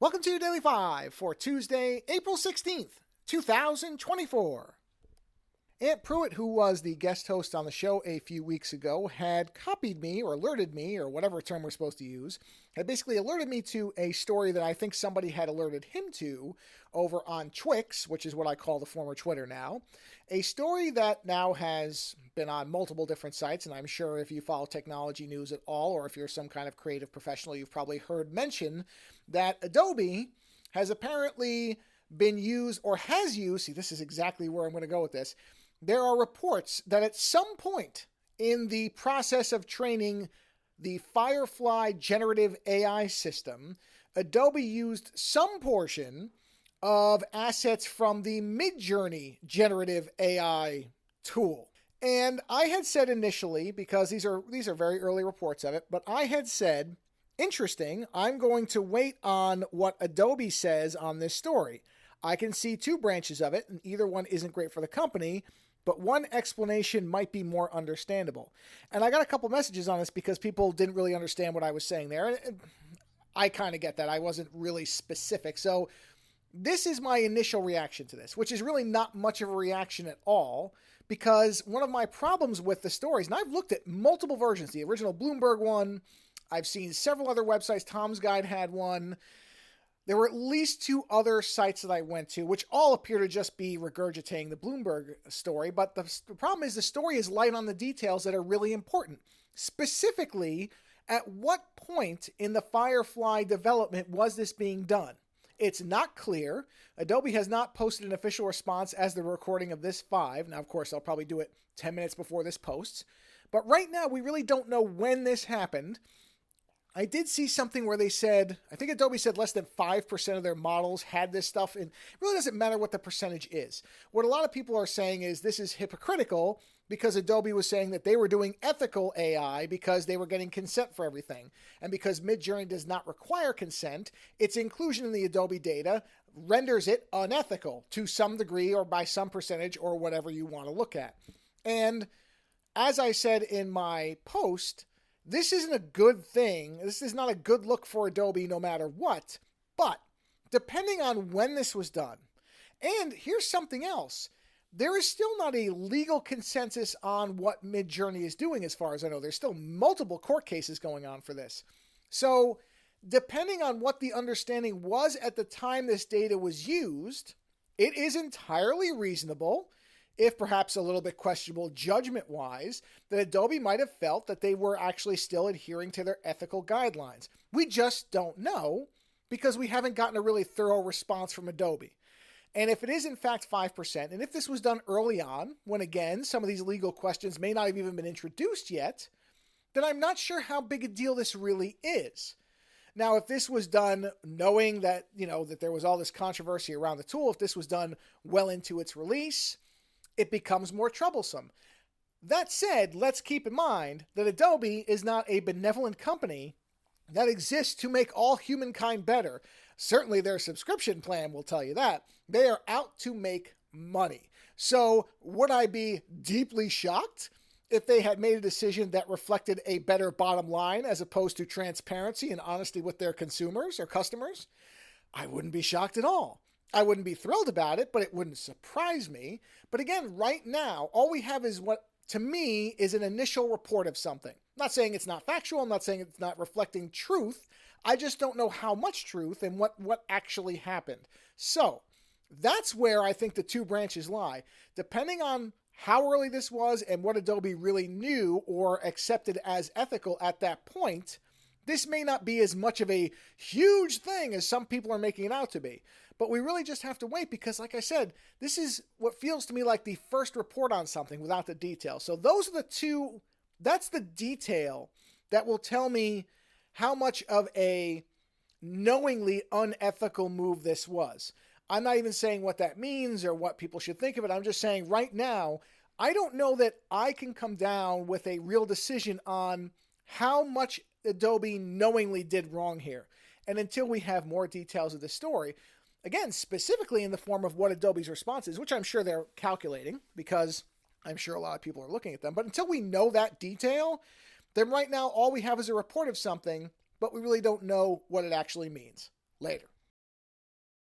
Welcome to Daily 5 for Tuesday, April 16th, 2024. Aunt Pruitt, who was the guest host on the show a few weeks ago, had copied me or alerted me, or whatever term we're supposed to use, had basically alerted me to a story that I think somebody had alerted him to over on Twix, which is what I call the former Twitter now. A story that now has been on multiple different sites, and I'm sure if you follow technology news at all, or if you're some kind of creative professional, you've probably heard mention that Adobe has apparently been used, or has used, see, this is exactly where I'm going to go with this. There are reports that at some point in the process of training the Firefly generative AI system, Adobe used some portion of assets from the Midjourney generative AI tool. And I had said initially, because these are very early reports of it, but I had said, interesting, I'm going to wait on what Adobe says on this story. I can see two branches of it, and either one isn't great for the company, but one explanation might be more understandable. And I got a couple messages on this because people didn't really understand what I was saying there. And I kind of get that. I wasn't really specific. So this is my initial reaction to this, which is really not much of a reaction at all, because one of my problems with the stories, and I've looked at multiple versions, the original Bloomberg one, I've seen several other websites, Tom's Guide had one. There were at least two other sites that I went to, which all appear to just be regurgitating the Bloomberg story. But the problem is the story is light on the details that are really important. Specifically, at what point in the Firefly development was this being done? It's not clear. Adobe has not posted an official response as the recording of this 5. Now, of course, I'll probably do it 10 minutes before this posts. But right now, we really don't know when this happened. I did see something where they said, I think Adobe said less than 5% of their models had this stuff, and it really doesn't matter what the percentage is. What a lot of people are saying is this is hypocritical because Adobe was saying that they were doing ethical AI because they were getting consent for everything. And because Midjourney does not require consent, its inclusion in the Adobe data renders it unethical to some degree or by some percentage or whatever you want to look at. And as I said in my post, this isn't a good thing. This is not a good look for Adobe no matter what. But depending on when this was done, and here's something else, there is still not a legal consensus on what Midjourney is doing as far as I know. There's still multiple court cases going on for this. So depending on what the understanding was at the time this data was used, it is entirely reasonable, if perhaps a little bit questionable judgment-wise, that Adobe might have felt that they were actually still adhering to their ethical guidelines. We just don't know because we haven't gotten a really thorough response from Adobe. And if it is in fact 5%, and if this was done early on, when again, some of these legal questions may not have even been introduced yet, then I'm not sure how big a deal this really is. Now, if this was done knowing that, that there was all this controversy around the tool, if this was done well into its release, it becomes more troublesome. That said, let's keep in mind that Adobe is not a benevolent company that exists to make all humankind better. Certainly their subscription plan will tell you that. They are out to make money. So would I be deeply shocked if they had made a decision that reflected a better bottom line as opposed to transparency and honesty with their consumers or customers? I wouldn't be shocked at all. I wouldn't be thrilled about it, but it wouldn't surprise me. But again, right now, all we have is what, to me, is an initial report of something. I'm not saying it's not factual. I'm not saying it's not reflecting truth. I just don't know how much truth and what actually happened. So that's where I think the two branches lie. Depending on how early this was and what Adobe really knew or accepted as ethical at that point, this may not be as much of a huge thing as some people are making it out to be. But we really just have to wait because, like I said, this is what feels to me like the first report on something without the details. So those are the two, that's the detail that will tell me how much of a knowingly unethical move this was. I'm not even saying what that means or what people should think of it. I'm just saying right now, I don't know that I can come down with a real decision on how much Adobe knowingly did wrong here. And until we have more details of the story, again, specifically in the form of what Adobe's response is, which I'm sure they're calculating because I'm sure a lot of people are looking at them. But until we know that detail, then right now all we have is a report of something, but we really don't know what it actually means. Later.